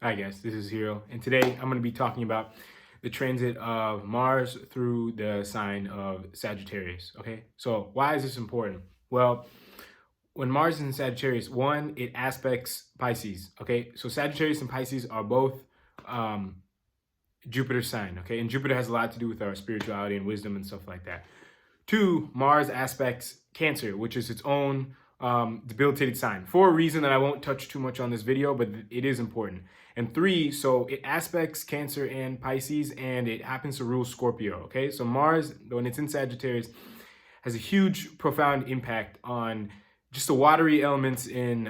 Hi guys, this is Hero, and today I'm going to be talking about the transit of Mars through the sign of Sagittarius. Okay, so why is this important? Well, when Mars is in Sagittarius, one, it aspects Pisces. Okay, so Sagittarius and Pisces are both Jupiter sign. Okay, and Jupiter has a lot to do with our spirituality and wisdom and stuff like that. Two, Mars aspects Cancer, which is its own debilitated sign, for a reason that I won't touch too much on this video, but it is important. And three, so it aspects Cancer and Pisces, and it happens to rule Scorpio. Okay, so Mars, when it's in Sagittarius, has a huge, profound impact on just the watery elements in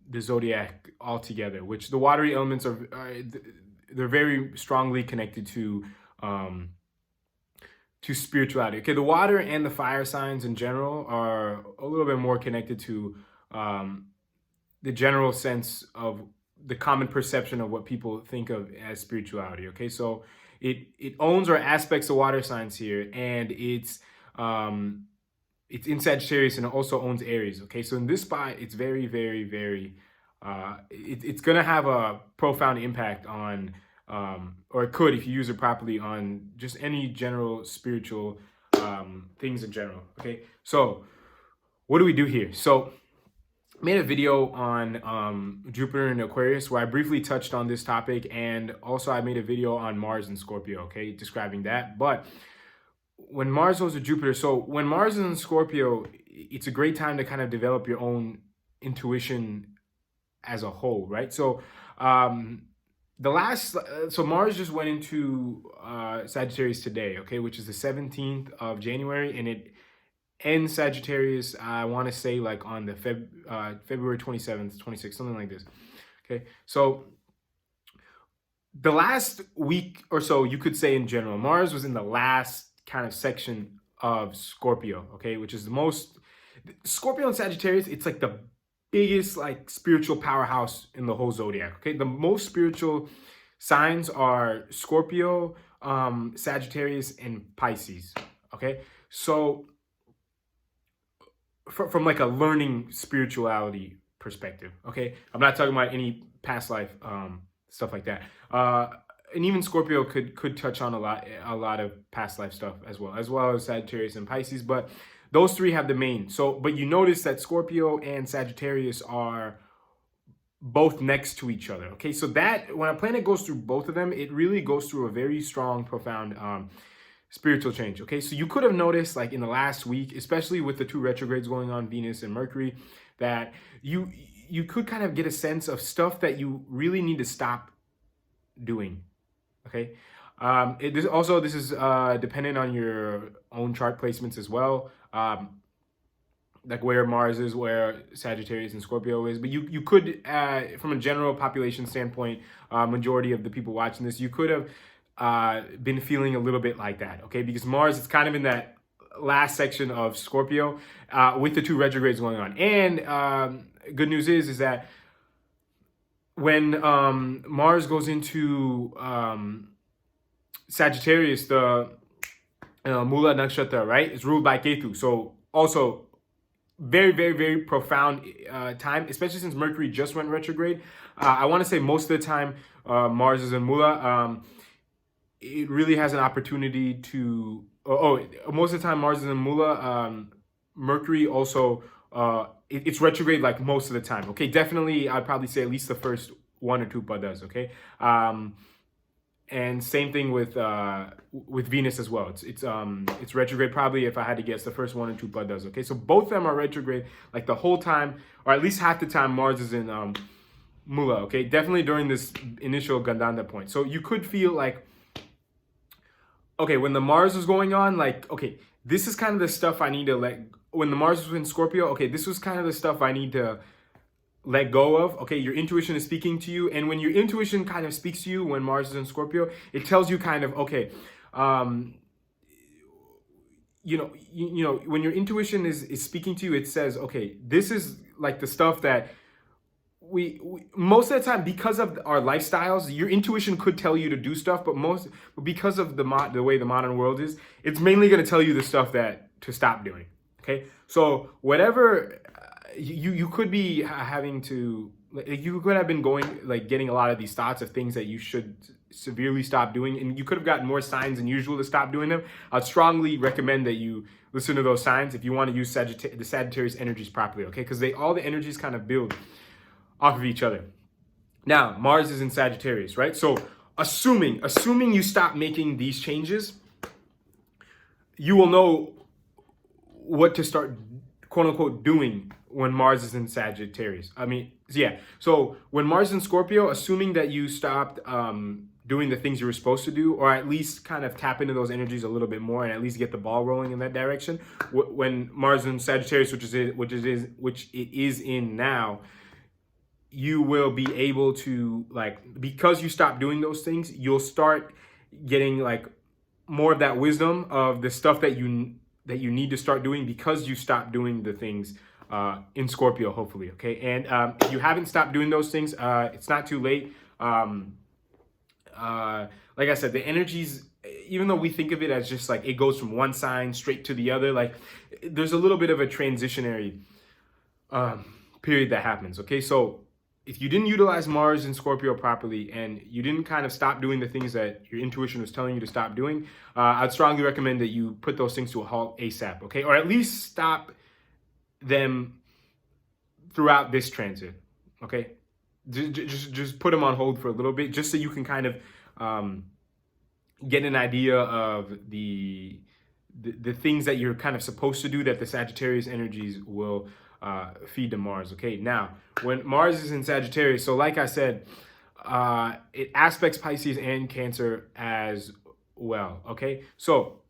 the zodiac altogether. Which the watery elements are they're very strongly connected to spirituality. Okay, the water and the fire signs in general are a little bit more connected to the general sense of the common perception of what people think of as spirituality. Okay, so it owns or aspects the water signs here, and it's in Sagittarius, and it also owns Aries. Okay, so in this spot, it's very, very, very it's gonna have a profound impact on or it could, if you use it properly, on just any general spiritual things in general. Okay, so what do we do here? So I made a video on Jupiter and Aquarius where I briefly touched on this topic, and also I made a video on Mars and Scorpio, okay, describing that. But when Mars goes to Jupiter, so when Mars is in Scorpio, it's a great time to kind of develop your own intuition as a whole, right? So so Mars just went into Sagittarius today, okay, which is the 17th of January, and it ends Sagittarius, I want to say, like on the February 27th, 26th, something like this. Okay, so the last week or so, you could say in general, Mars was in the last kind of section of Scorpio, okay, which is the most, Scorpio and Sagittarius, it's like the biggest like spiritual powerhouse in the whole zodiac. Okay, the most spiritual signs are Scorpio, Sagittarius, and Pisces. Okay, so from like a learning spirituality perspective, okay, I'm not talking about any past life stuff like that, and even Scorpio could touch on a lot of past life stuff as well as Sagittarius and Pisces, but those three have the main. So, but you notice that Scorpio and Sagittarius are both next to each other. Okay, so that when a planet goes through both of them, it really goes through a very strong, profound spiritual change. Okay, so you could have noticed, like in the last week, especially with the two retrogrades going on, Venus and Mercury, that you could kind of get a sense of stuff that you really need to stop doing. Okay. This is dependent on your own chart placements as well, like where Mars is, where Sagittarius and Scorpio is. But you could, from a general population standpoint, majority of the people watching this, you could have been feeling a little bit like that, okay? Because Mars is kind of in that last section of Scorpio with the two retrogrades going on. And good news is that when Mars goes into Sagittarius, the Mula Nakshatra, right, is ruled by Ketu. So also very, very, very profound time, especially since Mercury just went retrograde. I want to say most of the time Mars is in Mula. It really has an opportunity to, most of the time Mars is in Mula. Mercury also, it's retrograde like most of the time. Okay, definitely I'd probably say at least the first one or two padas, okay? And same thing with Venus as well. It's retrograde probably, if I had to guess, the first one or two padas. Okay, so both of them are retrograde like the whole time, or at least half the time Mars is in Mula. Okay, definitely during this initial Gandanda point. So you could feel like, okay, when the Mars was going on, like, okay, this is kind of the stuff I need to when the Mars was in Scorpio, okay, this was kind of the stuff I need to let go of. Okay, your intuition is speaking to you, and when your intuition kind of speaks to you when Mars is in Scorpio, it tells you kind of, okay, you know, when your intuition is speaking to you, it says, okay, this is like the stuff that we most of the time, because of our lifestyles, your intuition could tell you to do stuff, but because of the way the modern world is, it's mainly going to tell you the stuff that to stop doing. Okay, so whatever you could be having to you could have been going, like, getting a lot of these thoughts of things that you should severely stop doing, and you could have gotten more signs than usual to stop doing them. I'd strongly recommend that you listen to those signs if you want to use the Sagittarius energies properly, okay? Because all the energies kind of build off of each other. Now, Mars is in Sagittarius, right? So assuming you stop making these changes, you will know what to start, quote unquote, doing when Mars is in Sagittarius. I mean, yeah. So when Mars is in Scorpio, assuming that you stopped doing the things you were supposed to do, or at least kind of tap into those energies a little bit more and at least get the ball rolling in that direction. When Mars is in Sagittarius, which it is in now, you will be able to, like, because you stop doing those things, you'll start getting like more of that wisdom of the stuff that you need to start doing because you stop doing the things in Scorpio, hopefully, okay? And if you haven't stopped doing those things, it's not too late. Like I said, the energies, even though we think of it as just like it goes from one sign straight to the other, like there's a little bit of a transitionary period that happens, okay? So if you didn't utilize Mars in Scorpio properly and you didn't kind of stop doing the things that your intuition was telling you to stop doing, I'd strongly recommend that you put those things to a halt ASAP, okay? Or at least stop them throughout this transit, okay? Just put them on hold for a little bit, just so you can kind of get an idea of the things that you're kind of supposed to do that the Sagittarius energies will feed to Mars, okay? Now, when Mars is in Sagittarius, so like I said, it aspects Pisces and Cancer as well, okay? So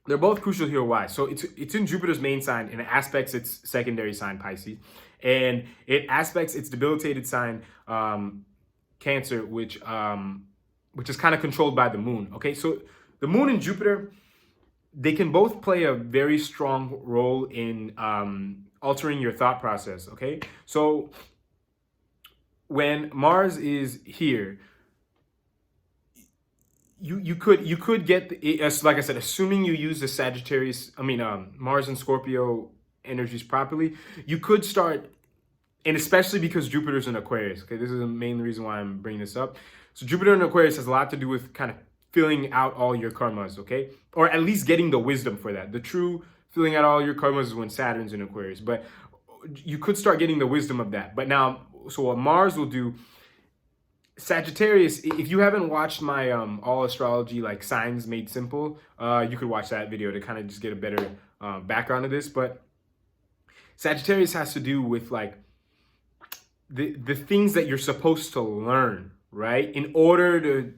they're both crucial here. Why? So it's in Jupiter's main sign and it aspects its secondary sign, Pisces, and it aspects its debilitated sign, Cancer, which is kind of controlled by the moon, okay? So the moon and Jupiter, they can both play a very strong role in altering your thought process, okay? So when Mars is here, you could get, like I said, assuming you use the Sagittarius, Mars and Scorpio energies properly, you could start, and especially because Jupiter's in Aquarius, okay? This is the main reason why I'm bringing this up. So Jupiter in Aquarius has a lot to do with kind of filling out all your karmas, okay? Or at least getting the wisdom for that. The true filling out all your karmas is when Saturn's in Aquarius, but you could start getting the wisdom of that. But now, so what Mars will do, Sagittarius, if you haven't watched my all astrology, like signs made simple, you could watch that video to kind of just get a better background of this. But Sagittarius has to do with like the things that you're supposed to learn, right? In order to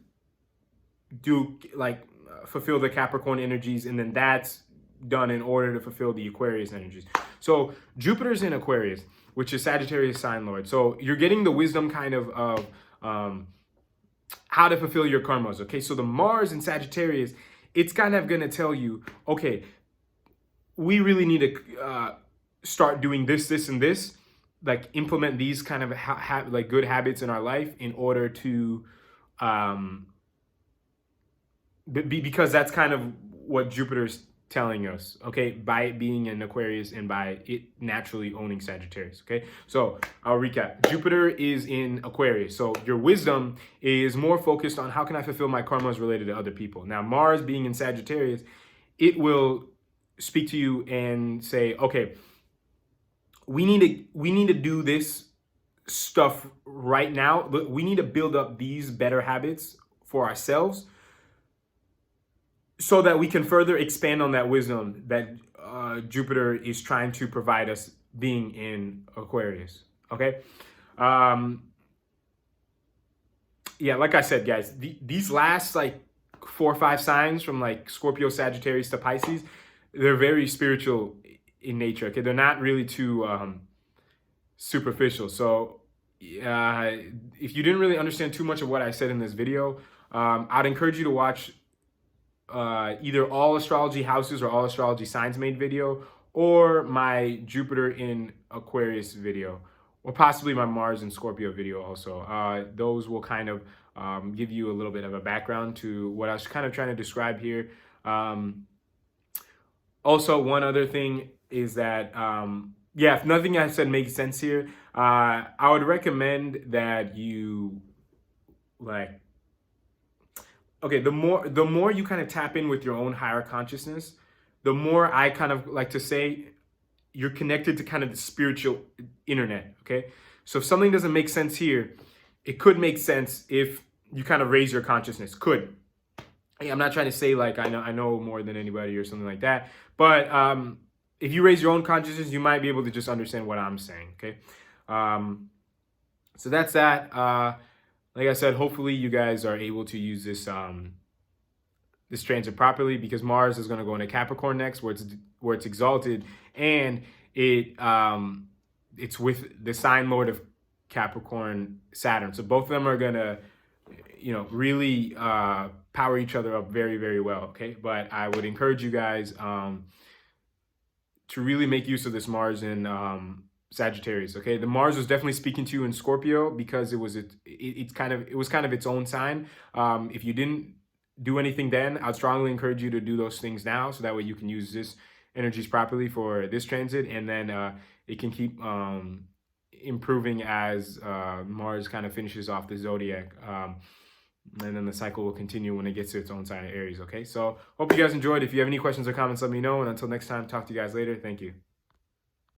do, like, fulfill the Capricorn energies, and then that's done in order to fulfill the Aquarius energies. So Jupiter's in Aquarius, which is Sagittarius sign lord. So you're getting the wisdom kind of how to fulfill your karmas, okay? So the Mars in Sagittarius, it's kind of going to tell you, okay, we really need to start doing this, and this, like implement these kind of like good habits in our life in order to because that's kind of what Jupiter's telling us, okay, by it being in Aquarius and by it naturally owning Sagittarius, okay? So I'll recap. Jupiter is in Aquarius, so your wisdom is more focused on how can I fulfill my karmas related to other people. Now Mars being in Sagittarius, it will speak to you and say, okay, we need to do this stuff right now, but we need to build up these better habits for ourselves so that we can further expand on that wisdom that Jupiter is trying to provide us being in Aquarius, okay? Yeah, like I said, guys, these last like 4 or 5 signs from like Scorpio, Sagittarius to Pisces, they're very spiritual in nature, okay? They're not really too superficial. So if you didn't really understand too much of what I said in this video, I'd encourage you to watch either all astrology houses or all astrology signs made video, or my Jupiter in Aquarius video, or possibly my Mars in Scorpio video also. Those will kind of give you a little bit of a background to what I was kind of trying to describe here. Also, one other thing is that yeah, if nothing I said makes sense here, I would recommend that you like, okay, the more you kind of tap in with your own higher consciousness, the more I kind of like to say you're connected to kind of the spiritual internet. Okay, so if something doesn't make sense here, it could make sense if you kind of raise your consciousness. Could. Hey, I'm not trying to say like I know more than anybody or something like that, but if you raise your own consciousness, you might be able to just understand what I'm saying. Okay, so that's that. Like I said, hopefully you guys are able to use this transit properly, because Mars is going to go into Capricorn next, where it's exalted, and it's with the sign lord of Capricorn, Saturn. So both of them are going to, really power each other up very, very well. Okay, but I would encourage you guys to really make use of this Mars in Sagittarius. Okay, the Mars was definitely speaking to you in Scorpio, because it was kind of its own sign. If you didn't do anything then, I'd strongly encourage you to do those things now, so that way you can use this energies properly for this transit, and then it can keep improving as Mars kind of finishes off the zodiac. And then the cycle will continue when it gets to its own sign of Aries. Okay, so hope you guys enjoyed. If you have any questions or comments, let me know. And until next time, talk to you guys later. Thank you.